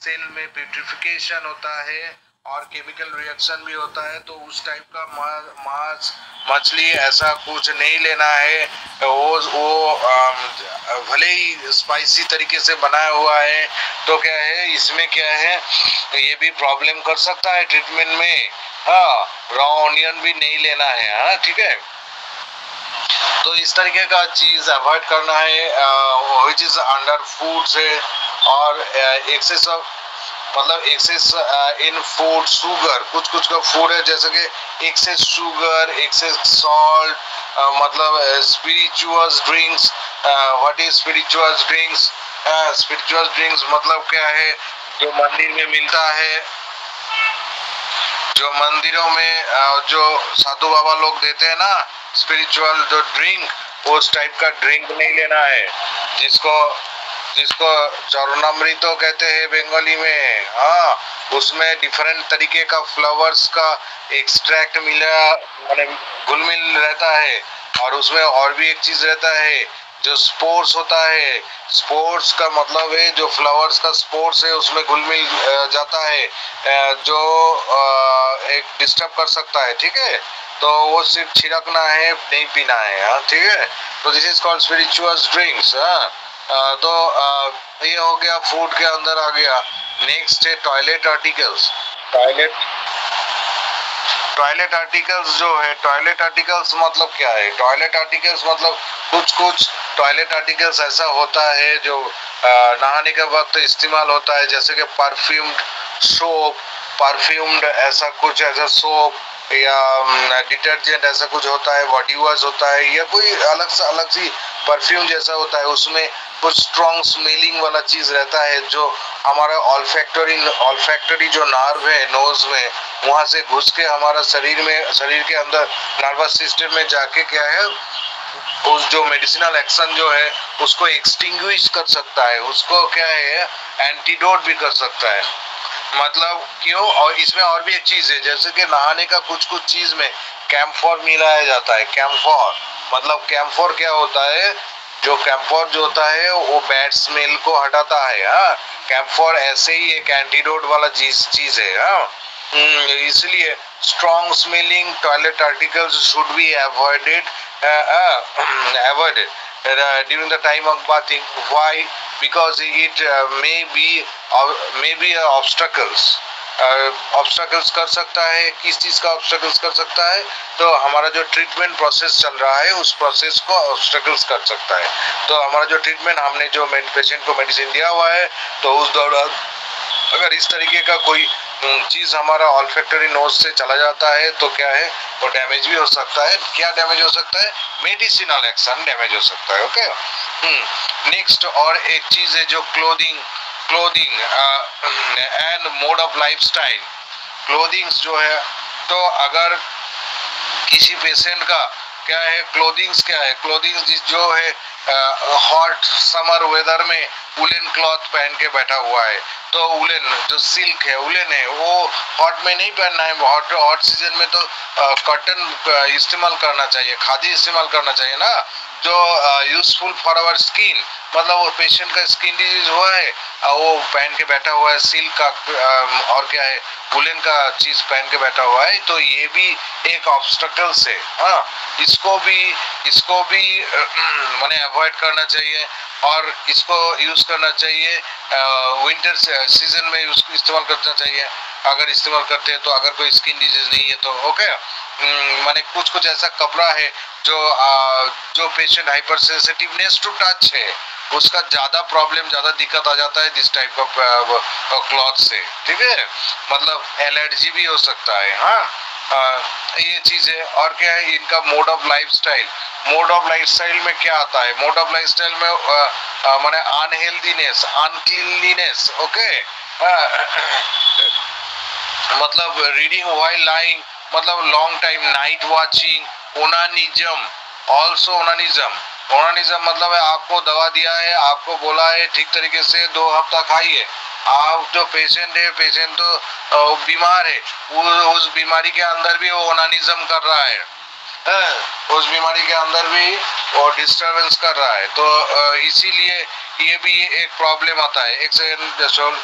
Cell में purification होता है और केमिकल रिएक्शन भी होता है। तो उस टाइप का मांस मछली ऐसा कुछ नहीं लेना है। वो भले ही स्पाइसी तरीके से बनाया हुआ है तो क्या है इसमें क्या है ये भी प्रॉब्लम कर सकता है ट्रीटमेंट में। हाँ, रॉ ऑनियन भी नहीं लेना है। हाँ ठीक है, तो इस तरीके का चीज अवॉइड करना है विच इज अंडर फूड से। और एक्सेस ऑफ मतलब एक्सेस इन फूड शुगर, कुछ कुछ का फूड है जैसे कि एक्सेस शुगर, एक्सेस सॉल्ट, मतलब spirituous drinks. What is spirituous drinks? Spirituous drinks मतलब क्या है, जो मंदिर में मिलता है, जो मंदिरों में जो साधु बाबा लोग देते हैं ना स्पिरिचुअल जो ड्रिंक, उस टाइप का ड्रिंक नहीं लेना है, जिसको जिसको चरणामृतो कहते हैं बंगाली में। हाँ, उसमें डिफरेंट तरीके का फ्लावर्स का एक्सट्रैक्ट मिला, माने घुल मिल रहता है। और उसमें और भी एक चीज रहता है जो स्पोर्स होता है। स्पोर्स का मतलब है जो फ्लावर्स का स्पोर्स है उसमें घुल मिल जाता है, जो एक डिस्टर्ब कर सकता है। ठीक है, तो वो सिर्फ छिड़कना है, नहीं पीना है। हाँ ठीक है, तो this is called spiritual drinks. तो ये हो गया, फूड के अंदर आ गया। नेक्स्ट है toilet articles. Toilet toilet articles जो है, टॉयलेट आर्टिकल्स मतलब क्या है? टॉयलेट आर्टिकल्स मतलब कुछ कुछ टॉयलेट आर्टिकल्स ऐसा होता है जो नहाने के वक्त इस्तेमाल होता है, जैसे कि परफ्यूम्ड सोप, परफ्यूम्ड ऐसा कुछ, ऐसा सोप या डिटर्जेंट ऐसा कुछ होता है, बॉडी वॉश होता है, या कोई अलग सी परफ्यूम जैसा होता है। उसमें कुछ स्ट्रॉन्ग स्मेलिंग वाला चीज रहता है जो हमारा ऑल्फैक्टरी जो नर्व है नोज में, वहां से घुस के हमारा शरीर के अंदर नर्वस सिस्टम में जाके क्या है, उस जो मेडिसिनल एक्शन जो है उसको एक्सटिंग्विश कर सकता है, उसको क्या है एंटीडोट भी कर सकता है। मतलब क्यों? और इसमें और भी एक चीज है, जैसे कि नहाने का कुछ कुछ चीज में कैम्फोर मिलाया जाता है। कैम्फोर मतलब कैम्फोर क्या होता है? जो कैम्फोर जो होता है वो बैड स्मेल को हटाता है। हाँ, कैम्फोर ऐसे ही एक एंटीडोट वाला चीज है। हाँ, इसलिए strong smelling toilet articles should be avoided during the time of bathing. Why? Because it may be ऑब्स्टकल्स कर सकता है। किस चीज का ऑब्स्टकल्स कर सकता है? तो हमारा जो ट्रीटमेंट प्रोसेस चल रहा है उस प्रोसेस को ऑब्स्टकल्स कर सकता है। तो हमारा जो ट्रीटमेंट, हमने जो पेशेंट को मेडिसिन दिया हुआ है, तो उस दौरान अगर इस तरीके का कोई चीज हमारा ऑल्फैक्टरी नोज से चला जाता है तो क्या है, वो डैमेज भी हो सकता है। क्या डैमेज हो सकता है? मेडिसिनल एक्शन डैमेज हो सकता है। ओके, नेक्स्ट और एक चीज है जो clothing and mode of lifestyle. Clothings जो है, तो अगर किसी पेशेंट का क्या है, क्लोथिंग्स क्या है, क्लोथिंग्स जो है हॉट समर वेदर में उलेन क्लॉथ पहन के बैठा हुआ है, तो उलेन जो सिल्क है, उलेन है, वो हॉट में नहीं पहनना है। हॉट सीजन में तो कॉटन इस्तेमाल करना चाहिए, खादी इस्तेमाल करना चाहिए ना, जो यूजफुल फॉर आवर स्किन। मतलब वो पेशेंट का स्किन डिजीज हुआ है, वो पहन के बैठा हुआ है सिल्क का और क्या है, वुलन का चीज पहन के बैठा हुआ है, तो ये भी एक ऑब्स्टकल्स है। हाँ, इसको भी माने अवॉइड करना चाहिए और इसको यूज करना चाहिए विंटर सीजन में उसको इस्तेमाल करना चाहिए। अगर इस्तेमाल करते हैं तो, अगर कोई स्किन डिजीज नहीं है तो। ओके, माने कुछ कुछ ऐसा कपड़ा है जो patient hyper sensitiveness to touch है, उसका ज्यादा प्रॉब्लम, ज्यादा दिक्कत आ जाता है दिस टाइप का क्लॉथ से। ठीक है, मतलब एलर्जी भी हो सकता है। हाँ, ये चीज है। और क्या है इनका mode of lifestyle. Mode of lifestyle में क्या आता है? मोड ऑफ लाइफस्टाइल में माने अनहेल्दीनेस, अनक्लीनलीनेस। ओके, मतलब रीडिंग व्हाइल लाइंग, मतलब long time night watching, onanism, also onanism. Onanism मतलब है आपको दवा दिया है, आपको बोला है ठीक तरीके से 2 हफ्ता खाइए, आप जो पेशेंट है, पेशेंट तो बीमार है, उस बीमारी के अंदर भी वो ओनानिज्म कर रहा है। उस बीमारी के अंदर भी वो डिस्टरबेंस कर रहा है, तो इसीलिए ये भी एक प्रॉब्लम आता है। एक सेकंड जसोल।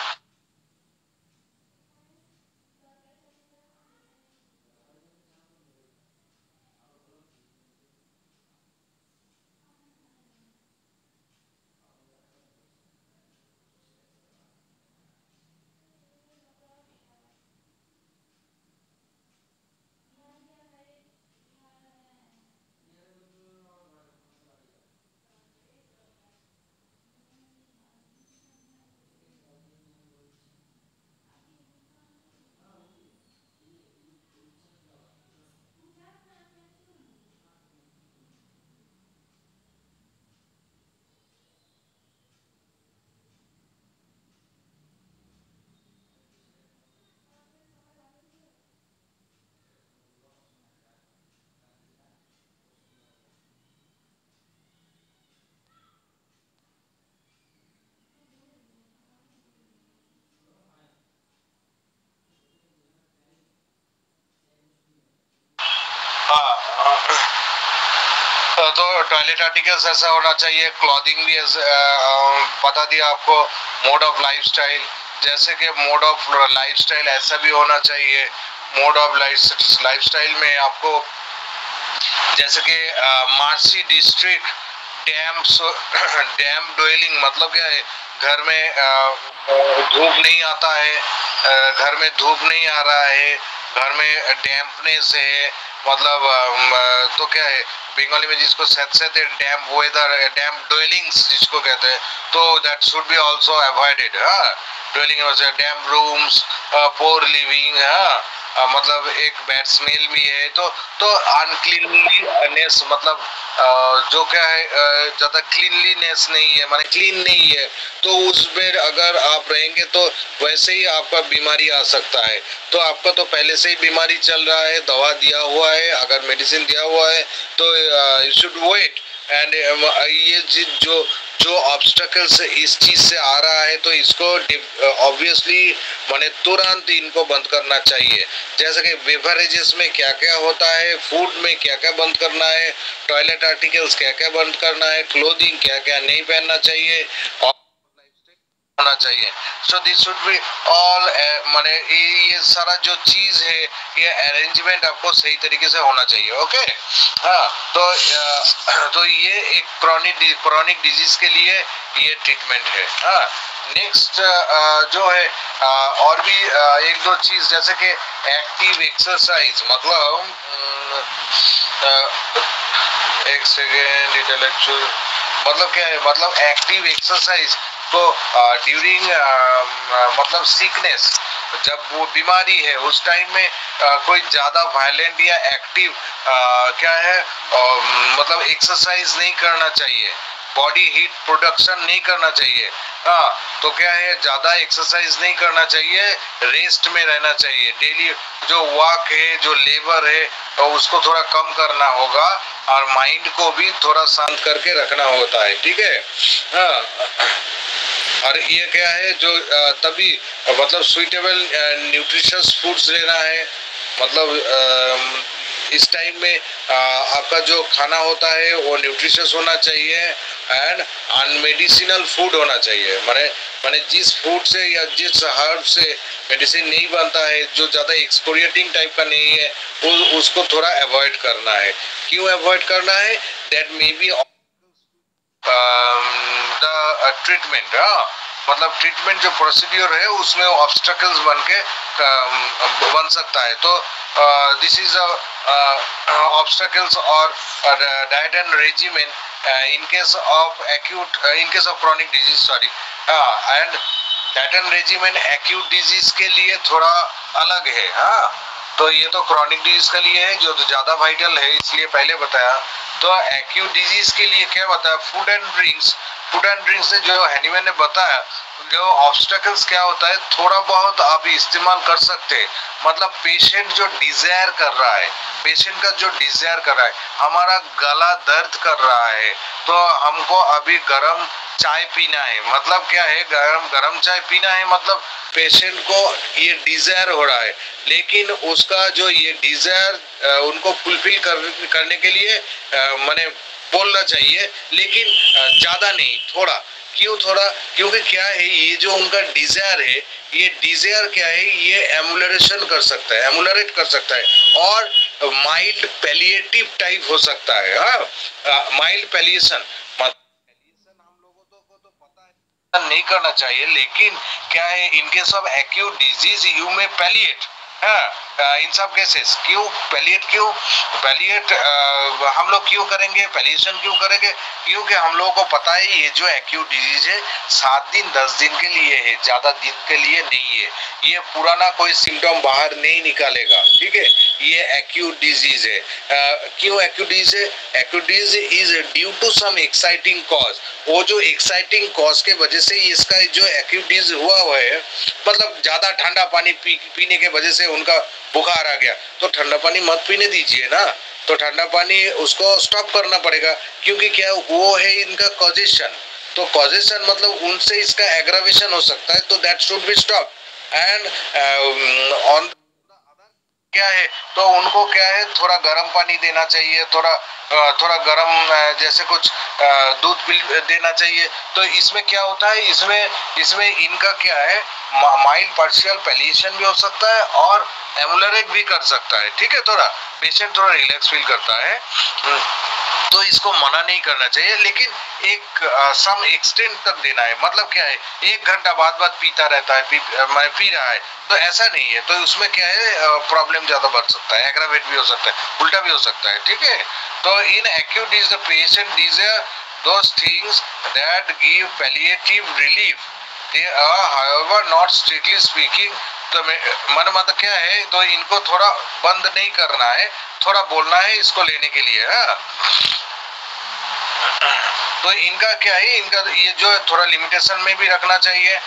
टॉयलेट आर्टिकल्स ऐसा होना चाहिए, क्लॉथिंग भी बता दिया आपको। मोड ऑफ लाइफस्टाइल, जैसे कि मोड ऑफ लाइफस्टाइल ऐसा भी होना चाहिए। मोड ऑफ लाइफस्टाइल में आपको जैसे कि marshy district damp damp dwelling मतलब क्या है, घर में धूप नहीं आता है, घर में धूप नहीं आ रहा है, घर में डैम्पनेस है, मतलब तो क्या है बंगाली में जिसको सहते डैम्प वेदर, डैम्प डवेलिंग्स जिसको कहते हैं, तो that should be also avoided. हाँ, डवेलिंग डैम्प रूम्स, पोर लिविंग, हाँ मतलब एक बैड स्मेल भी है, तो अनक्लीनलीनेस मतलब जो क्या है ज्यादा क्लीनलीनेस नहीं है, माने क्लीन नहीं है, तो उसमें अगर आप रहेंगे तो वैसे ही आपका बीमारी आ सकता है। तो आपका तो पहले से ही बीमारी चल रहा है, दवा दिया हुआ है, अगर मेडिसिन दिया हुआ है तो यू शुड वेट। एंड ये जो जो ऑब्स्टकल्स इस चीज से आ रहा है तो इसको ऑब्वियसली माने तुरंत इनको बंद करना चाहिए। जैसे कि बेवरेजेस में क्या क्या होता है, फूड में क्या क्या बंद करना है, टॉयलेट आर्टिकल्स क्या क्या बंद करना है, क्लोथिंग क्या क्या नहीं पहनना चाहिए और होना चाहिए। So this should be all माने ये सारा जो चीज है ये अरेंजमेंट आपको सही तरीके से होना चाहिए। ओके, हाँ तो ये एक क्रॉनिक डिजीज के लिए ये ट्रीटमेंट है। हाँ, नेक्स्ट जो है और भी एक दो चीज जैसे कि एक्टिव एक्सरसाइज मतलब एक सेकेंड, इंटेलेक्चुअल मतलब क्या है, मतलब एक्टिव एक्सरसाइज तो ड्यूरिंग मतलब सिकनेस, जब वो बीमारी है उस टाइम में कोई ज्यादा वायलेंट या एक्टिव क्या है मतलब एक्सरसाइज नहीं करना चाहिए, बॉडी हीट प्रोडक्शन नहीं करना चाहिए। हाँ, तो क्या है ज्यादा एक्सरसाइज नहीं करना चाहिए, रेस्ट में रहना चाहिए। डेली जो वॉक है, जो लेबर है, तो उसको थोड़ा कम करना होगा और माइंड को भी थोड़ा शांत करके रखना होता है। ठीक है, हाँ। और ये क्या है जो तभी मतलब सुइटेबल न्यूट्रिशियस फूड्स लेना है, मतलब इस टाइम में आपका जो खाना होता है वो न्यूट्रिशियस होना चाहिए एंड अनमेडिसिनल फूड होना चाहिए। माने माने जिस फूड से या जिस हर्ब से मेडिसिन नहीं बनता है, जो ज़्यादा एक्सकोरिएटिंग टाइप का नहीं है, उसको थोड़ा अवॉइड करना है। क्यों अवॉइड करना है? That may be the treatment, मतलब ट्रीटमेंट जो प्रोसीड्यूर है उसमें ऑब्स्टकल्स बन सकता है। तो दिस इज ऑब्स्टकल्स और diet and regimen in case of chronic disease, sorry, and diet and regimen acute disease के लिए थोड़ा अलग है। हाँ, तो ये तो क्रॉनिक डिजीज के लिए है जो तो ज्यादा वाइटल है, इसलिए पहले बताया। तो एक्यूट डिजीज के लिए क्या बताया, फूड एंड ड्रिंक्स से जो हैनीमैन ने बताया, जो ऑब्स्टकल्स क्या होता है थोड़ा बहुत आप इस्तेमाल कर सकते हैं। मतलब पेशेंट जो डिजायर कर रहा है, पेशेंट का जो डिजायर कर रहा है, हमारा गला दर्द कर रहा है तो हमको अभी गरम चाय पीना है, मतलब क्या है गरम चाय पीना है, मतलब पेशेंट को ये डिजायर हो रहा है, लेकिन उसका जो ये डिजायर उनको फुलफिल करने के लिए माने बोलना चाहिए, लेकिन ज्यादा नहीं, थोड़ा। क्यों थोड़ा? क्योंकि क्या है ये जो उनका डिजायर है, ये डिजायर क्या है, ये एमुलरेशन कर सकता है, एमुलरेट कर सकता है और माइल्ड पैलिएटिव टाइप हो सकता है। हाँ, माइल्ड पैलिएशन हम लोगों को तो पता है नहीं करना चाहिए, लेकिन क्या है in case of acute disease you में पैलिएट। हाँ, इन सब केसेस क्यों पैलिएट, क्यों पैलिएट हम लोग क्यों करेंगे, पैलिएशन क्यों करेंगे? क्योंकि हम लोगों को पता है ये जो एक्यूट डिजीज है 7 दिन 10 दिन के लिए है, ज्यादा दिन के लिए नहीं है, ये पुराना कोई सिम्टम बाहर नहीं निकालेगा। ठीक है, ये एक्यूट डिजीज है। क्यों एक्यूट डिजीज है? Acute disease is due to some exciting cause, वो जो एक्साइटिंग कॉज के वजह से इसका जो एक्यूट डिजीज हुआ है, मतलब ज्यादा ठंडा पानी पीने के वजह से उनका बुखार आ गया, तो ठंडा पानी मत पीने दीजिए ना, तो ठंडा पानी उसको स्टॉप करना पड़ेगा, क्योंकि क्या वो है इनका कॉजेशन। तो कॉजेशन मतलब उनसे इसका एग्रावेशन हो सकता है, तो that should be stop. And on क्या है, तो उनको क्या है थोड़ा गर्म पानी देना चाहिए, थोड़ा गर्म जैसे कुछ दूध देना चाहिए। तो इसमें क्या होता है, इसमें इनका क्या है, माइल्ड पार्शियल पैलिएशन भी हो सकता है और एमुलरेट भी कर सकता है। ठीक है, थोड़ा पेशेंट थोड़ा रिलैक्स फील करता है, तो इसको मना नहीं करना चाहिए, लेकिन एक सम एक्सटेंट तक देना है। मतलब क्या है, 1 घंटा बाद पीता रहता है, पी रहा है, तो ऐसा नहीं है, तो उसमें क्या है प्रॉब्लम ज्यादा बढ़ सकता है, एग्रावेट भी हो सकता है, उल्टा भी हो सकता है। ठीक है, तो इन acute disease the patient desire those things that give palliative relief, they are however not strictly speaking. तो मतलब क्या है, तो इनको थोड़ा बंद नहीं करना है, थोड़ा बोलना है इसको लेने के लिए। तो इनका क्या है, इनका ये जो थोड़ा लिमिटेशन में भी रखना चाहिए।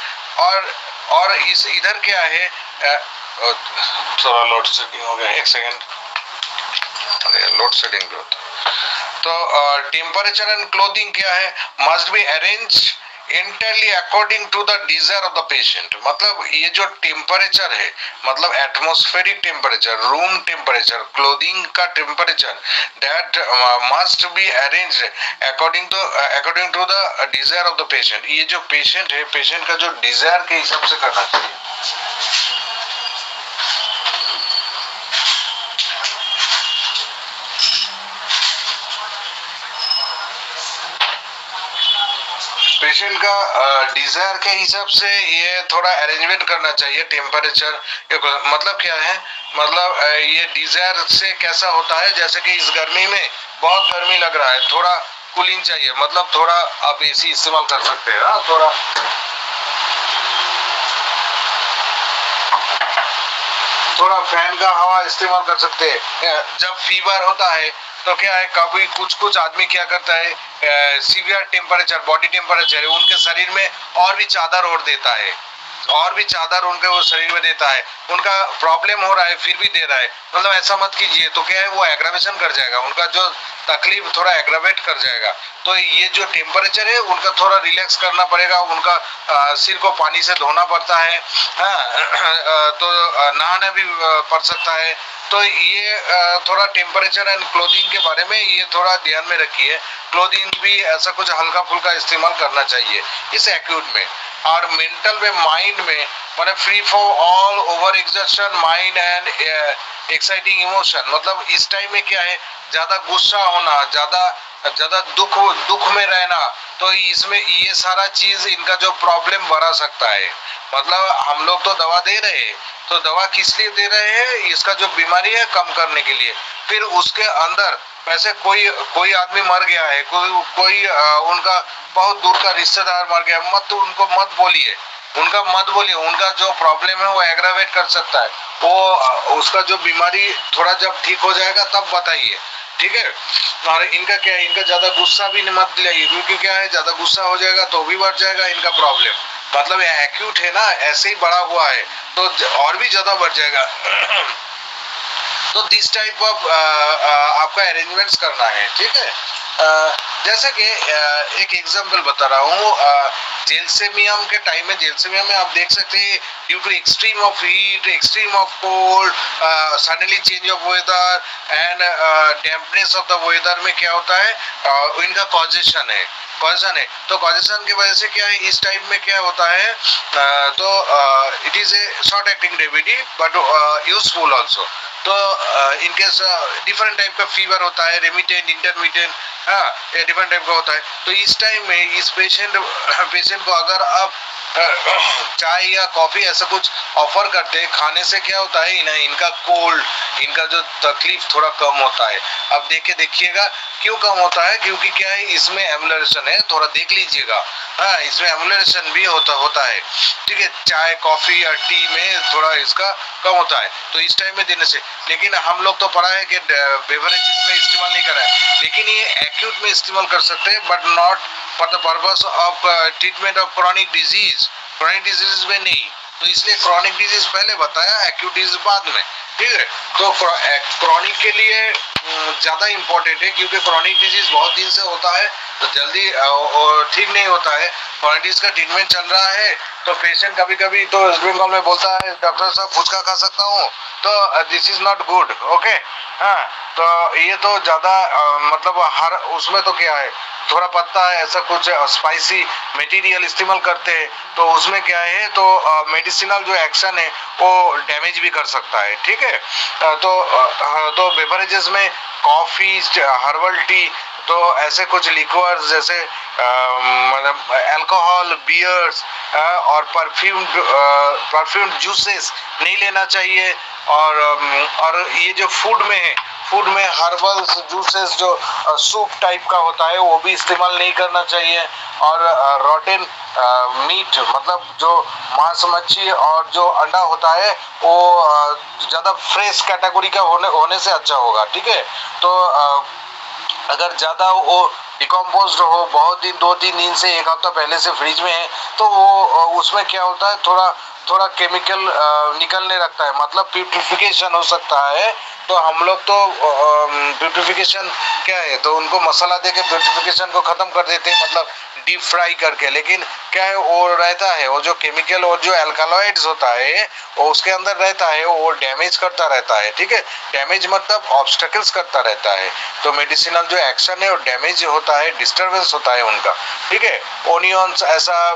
और इस इधर क्या है, थोड़ा लोड शेडिंग हो गया, 1 सेकेंड, अरे लोड शेडिंग भी होता। तो टेम्परेचर एंड क्लोथिंग क्या है, must be arrange entirely according to the desire of the patient। मतलब ये जो टेम्परेचर है, मतलब atmospheric temperature, room temperature, clothing का temperature, that must be arranged according to the desire of the patient. ये जो पेशेंट है, पेशेंट का जो डिजायर के हिसाब से करना चाहिए। पेशेंट का डिजायर के हिसाब से ये थोड़ा अरेंजमेंट करना चाहिए टेम्परेचर। मतलब क्या है, मतलब ये डिजायर से कैसा होता है, जैसे कि इस गर्मी में बहुत गर्मी लग रहा है, थोड़ा कूलिंग चाहिए, मतलब थोड़ा आप एसी इस्तेमाल कर सकते हैं, थोड़ा फैन का हवा इस्तेमाल कर सकते हैं। जब फीवर होता है तो क्या है, कभी कुछ आदमी क्या करता है, सीवियर टेम्परेचर, बॉडी टेम्परेचर है उनके शरीर में, और भी चादर ओढ़ देता है, और भी चादर उनके वो शरीर में देता है, उनका प्रॉब्लम हो रहा है फिर भी दे रहा है। मतलब ऐसा मत कीजिए, तो क्या है वो एग्रावेशन कर जाएगा, उनका जो तकलीफ थोड़ा एग्रावेट कर जाएगा। तो ये जो टेम्परेचर है उनका थोड़ा रिलैक्स करना पड़ेगा, उनका सिर को पानी से धोना पड़ता है, तो नहाना भी पड़ सकता है। तो ये थोड़ा टेम्परेचर एंड क्लोथिंग के बारे में ये थोड़ा ध्यान में रखिए। क्लोथिंग भी ऐसा कुछ हल्का फुल्का इस्तेमाल करना चाहिए इस एक्यूट में। और मेंटल में, माइंड में, मतलब free for all over exertion mind and exciting emotion. मतलब इस टाइम में क्या है, ज्यादा गुस्सा होना, ज्यादा दुख में रहना, तो इसमें ये सारा चीज इनका जो प्रॉब्लम बढ़ा सकता है। मतलब हम लोग तो दवा दे रहे हैं, तो दवा किस लिए दे रहे हैं, इसका जो बीमारी है कम करने के लिए। फिर उसके अंदर वैसे कोई आदमी मर गया है, कोई उनका बहुत दूर का रिश्तेदार मर गया, उनको मत बोलिए, उनका जो प्रॉब्लम है वो एग्रावेट कर सकता है, वो उसका जो बीमारी थोड़ा जब ठीक हो जाएगा तब बताइए। ठीक है, और इनका क्या है, इनका ज्यादा गुस्सा भी मत दिलाइए, क्योंकि क्या है ज्यादा गुस्सा हो जाएगा तो भी बढ़ जाएगा इनका प्रॉब्लम। मतलब ये एक्यूट है ना, ऐसे ही बड़ा हुआ है तो और भी ज्यादा बढ़ जाएगा। तो दिस टाइप ऑफ आपका अरेंजमेंट्स करना है। ठीक है, जैसे कि एक एग्जांपल बता रहा हूँ, जेलसेमियम के टाइम में, जेलसेमियम में आप देख सकते हैं due to extreme of heat, extreme of cold, suddenly change of weather and dampness of the weather में क्या होता है, इनका कॉजेशन है। तो कॉजेशन की वजह से क्या है, इस टाइप में क्या होता है, तो it is a short acting remedy but useful also. तो इनके डिफरेंट टाइप का फीवर होता है, रेमिटेंट, इंटरमिटेंट, ये डिफरेंट टाइप का होता है। तो इस टाइम में इस पेशेंट को अगर आप चाय या कॉफी ऐसा कुछ ऑफर करते हैं, खाने से क्या होता है, इनका कोल्ड, इनका जो तकलीफ थोड़ा कम होता है। अब देखिएगा क्यों कम होता है, क्योंकि क्या है इसमें एमुलरेशन है, थोड़ा देख लीजिएगा, इसमें एमुलरेशन भी होता है। ठीक है, चाय कॉफी या टी में थोड़ा इसका कम होता है, तो इस टाइम में देने से। लेकिन हम लोग तो पढ़ा है कि बेवरेजेस में इस्तेमाल नहीं करा है, लेकिन ये एक्यूट में इस्तेमाल कर सकते हैं, but not for the purpose of treatment of chronic disease में नहीं। तो इसलिए क्रॉनिक डिजीज पहले बताया, एक्यूट डिजीज बाद में। ठीक है, तो क्रॉनिक के लिए ज्यादा इम्पोर्टेंट है, क्योंकि क्रॉनिक डिजीज बहुत दिन से होता है, तो जल्दी ठीक नहीं होता है। पॉलिटिक्स का ट्रीटमेंट चल रहा है तो पेशेंट कभी कभी तो वेस्ट बंगाल में बोलता है डॉक्टर साहब फुचका खा सकता हूँ, तो this is not good. Okay, हाँ, तो ये तो ज़्यादा मतलब हर उसमें तो क्या है, थोड़ा पत्ता है ऐसा कुछ स्पाइसी मटेरियल इस्तेमाल करते हैं, तो उसमें क्या है, तो मेडिसिनल जो एक्शन है वो डैमेज भी कर सकता है। ठीक है, तो बेवरेजेस में कॉफ़ी, हर्बल टी, तो ऐसे कुछ लिक्वर्स जैसे मतलब अल्कोहल, बियर्स और परफ्यूम्ड जूसेस नहीं लेना चाहिए। और ये जो फूड में है, फूड में हर्बल्स जूसेस जो सूप टाइप का होता है वो भी इस्तेमाल नहीं करना चाहिए। और रोटेन मीट मतलब जो मांस, मच्छी और जो अंडा होता है वो ज़्यादा फ्रेश कैटेगरी का होने से अच्छा होगा। ठीक है, तो अगर ज़्यादा वो डिकम्पोज हो, बहुत दिन 2-3 दिन से 1 हफ्ता पहले से फ्रिज में है, तो वो उसमें क्या होता है, थोड़ा केमिकल निकलने लगता है, मतलब प्यूरिफिकेशन हो सकता है। तो हम लोग तो प्यूरिफिकेशन क्या है, तो उनको मसाला दे के प्यूरिफिकेशन को ख़त्म कर देते हैं, मतलब डीप फ्राई करके। लेकिन क्या है, वो रहता है, वो जो केमिकल और जो एल्कालॉइड्स होता है वो उसके अंदर रहता है, वो डैमेज करता रहता है। ठीक है, डैमेज मतलब ऑब्स्टेकल्स करता रहता है। तो मेडिसिनल जो एक्शन है वो डैमेज होता है, डिस्टर्बेंस होता है उनका। ठीक है, ओनियंस, ऐसा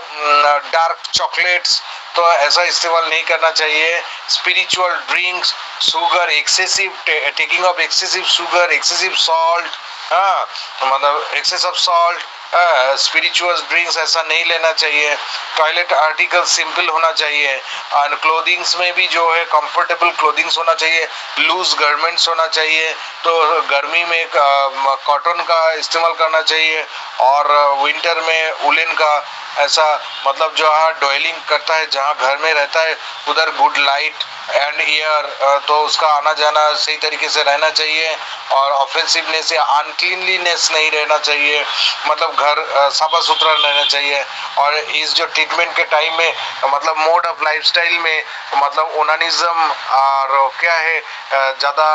डार्क चॉकलेट्स, तो ऐसा इस्तेमाल नहीं करना चाहिए। Spiritual drinks, sugar, excessive taking of excessive sugar, excessive salt, हाँ, मतलब excess of salt, spiritual drinks ऐसा नहीं लेना चाहिए। टॉयलेट आर्टिकल सिंपल होना चाहिए। और क्लोथिंग्स में भी जो है कंफर्टेबल क्लोथिंग्स होना चाहिए, लूज गारमेंट्स होना चाहिए। तो गर्मी में कॉटन का इस्तेमाल करना चाहिए, और विंटर में वुलन का। ऐसा मतलब जहाँ डॉयलिंग करता है, जहाँ घर में रहता है, उधर गुड लाइट एंड एयर, तो उसका आना जाना सही तरीके से रहना चाहिए। और ऑफेंसिवनेस या अनक्लीनलीनेस नहीं रहना चाहिए, मतलब घर साफ सुथरा रहना चाहिए। और इस जो ट्रीटमेंट के टाइम में मतलब मोड ऑफ लाइफस्टाइल में मतलब ओनानिज्म और क्या है, ज़्यादा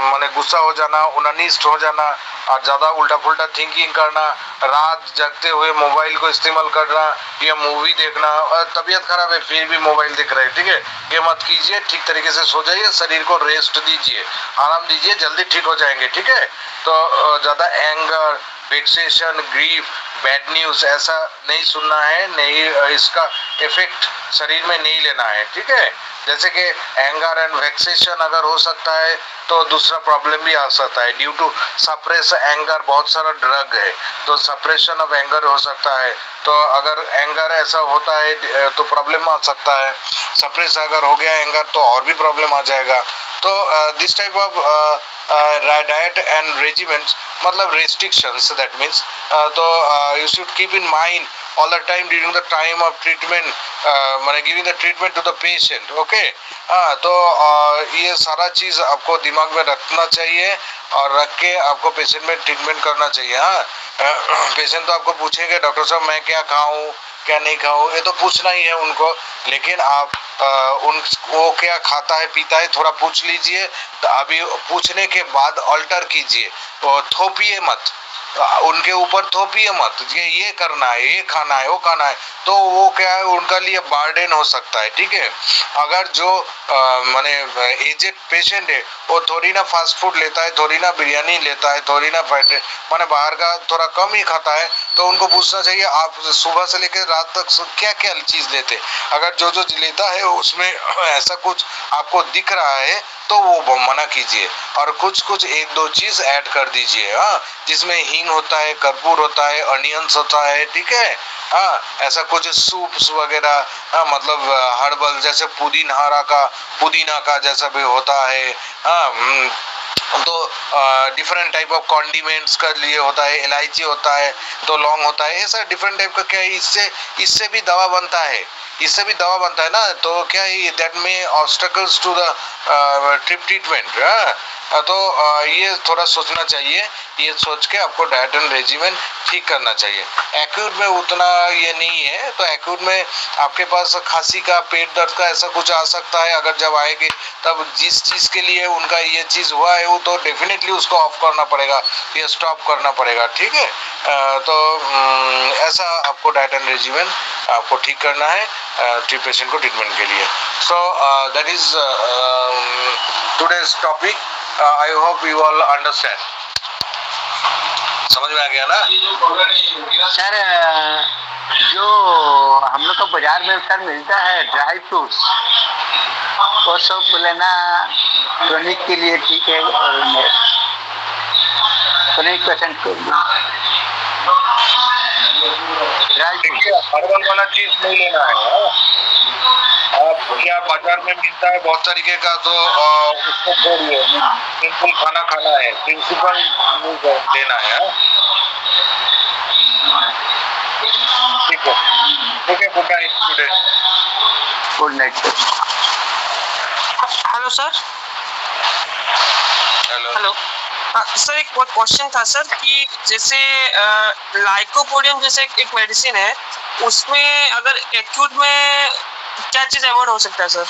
माने गुस्सा हो जाना, ओनानिस्ट हो जाना, और ज़्यादा उल्टा पुल्टा थिंकिंग करना, रात जगते हुए मोबाइल को इस्तेमाल करना या मूवी देखना, और तबीयत खराब है फिर भी मोबाइल देख रहे हैं। ठीक है, ये मत कीजिए, ठीक तरीके से सो जाइए, शरीर को रेस्ट दीजिए, आराम दीजिए, जल्दी ठीक हो जाएंगे। ठीक है, तो ज़्यादा एंगर, वेक्सेशन, ग्रीफ, बैड न्यूज़ ऐसा नहीं सुनना है, नहीं, इसका इफेक्ट शरीर में नहीं लेना है। ठीक है, जैसे कि एंगर एंड वेक्सेशन अगर हो सकता है तो दूसरा प्रॉब्लम भी आ सकता है। ड्यू टू सप्रेस एंगर, बहुत सारा ड्रग है, तो सप्रेशन ऑफ एंगर हो सकता है। तो अगर एंगर ऐसा होता है तो प्रॉब्लम आ सकता है। सप्रेस अगर हो गया एंगर तो और भी प्रॉब्लम आ जाएगा। तो this type of diet and regiments मतलब restrictions, that means तो you should keep in mind all the time during the time of treatment, माने giving the treatment to the patient. okay, तो ये सारा चीज़ आपको दिमाग में रखना चाहिए, और रख के आपको पेशेंट में ट्रीटमेंट करना चाहिए। हाँ, पेशेंट तो आपको पूछेंगे डॉक्टर साहब मैं क्या खाऊं क्या नहीं खाऊं, ये तो पूछना ही है उनको। लेकिन आप वो क्या खाता है पीता है थोड़ा पूछ लीजिए। तो अभी पूछने के बाद अल्टर कीजिए, तो थोपिए मत, उनके ऊपर थोपिए मत, ये करना है, ये खाना है, वो खाना है, तो वो क्या है उनका लिए बर्डन हो सकता है। ठीक है, अगर जो माने एजेड पेशेंट है वो थोड़ी ना फास्ट फूड लेता है, थोड़ी ना बिरयानी लेता है, थोड़ी ना फ्राइड माने बाहर का थोड़ा कम ही खाता है, तो उनको पूछना चाहिए आप सुबह से लेकर रात तक क्या क्या चीज़ लेते। अगर जो जो लेता है उसमें ऐसा कुछ आपको दिख रहा है तो वो मना कीजिए, और कुछ कुछ 1-2 चीज़ ऐड कर दीजिए। हाँ, जिसमें हींग होता है, कर्पूर होता है, अनियंस होता है। ठीक है, हाँ, ऐसा कुछ सूप्स वगैरह, हाँ, मतलब हर्बल जैसे पुदीना का जैसा भी होता है। हाँ, तो डिफरेंट टाइप ऑफ कॉन्डिमेंट्स का लिए होता है, इलायची होता है, तो लौंग होता है, ऐसा डिफरेंट टाइप का क्या है, इससे भी दवा बनता है, इससे भी दवा बनता है ना। तो क्या है दैट में ऑब्स्टेकल्स टू द ट्रीटमेंट। तो ये थोड़ा सोचना चाहिए, ये सोच के आपको डाइट एंड रेजिमेंट ठीक करना चाहिए। एक्यूट में उतना ये नहीं है, तो एक्यूट में आपके पास खांसी का, पेट दर्द का ऐसा कुछ आ सकता है। अगर जब आएगी तब जिस चीज़ के लिए उनका ये चीज़ हुआ है वो तो डेफिनेटली उसको ऑफ करना पड़ेगा, ये स्टॉप करना पड़ेगा, ठीक है। तो ऐसा आपको डाइट एंड रेजिमेंट आपको ठीक करना है पेशेंट को ट्रीटमेंट के लिए। So that is today's topic. I hope you all understand. समझ में आ गया ना सर? जो हम लोग को बाजार में सर मिलता है ड्राई फ्रूट्स, वो सब लेना क्रोनिक के लिए ठीक है, क्रोनिक पेशेंट को ड्राई फ्रूट हर्बल वाला चीज नहीं लेना है। आप क्या बाजार में मिलता है बहुत तरीके का, तो उसको छोड़िए, सिंपल खाना खाना है, प्रिंसिपल लेना है। ठीक है, ठीक है, good night today. Good night. Hello sir. Hello sir, एक क्वेश्चन था सर कि जैसे लाइकोपोडियम जैसे एक मेडिसिन है, उसमें अगर एक्यूट में क्या चीज अवॉइड हो सकता है सर,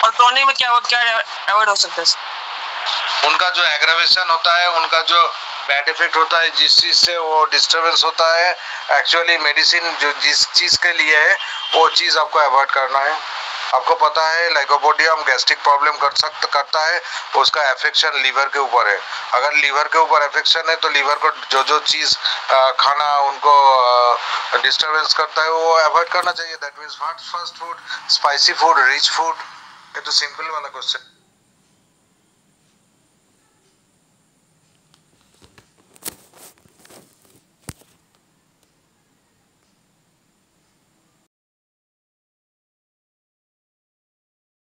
और क्रोनिक में क्या अवॉइड हो सकता है सर? उनका जो एग्रावेशन होता है, उनका जो बैड इफेक्ट होता है, जिस चीज़ से वो डिस्टर्बेंस होता है, एक्चुअली मेडिसिन जो जिस चीज़ के लिए है वो चीज़ आपको अवॉइड करना है। आपको पता है लाइकोपोडियम गैस्ट्रिक प्रॉब्लम करता है, उसका एफेक्शन लीवर के ऊपर है। अगर लीवर के ऊपर एफेक्शन है तो लीवर को जो चीज़ खाना उनको डिस्टर्बेंस करता है वो अवॉइड करना चाहिए। That means fast food, spicy food, rich food. ये तो सिंपल वाला क्वेश्चन।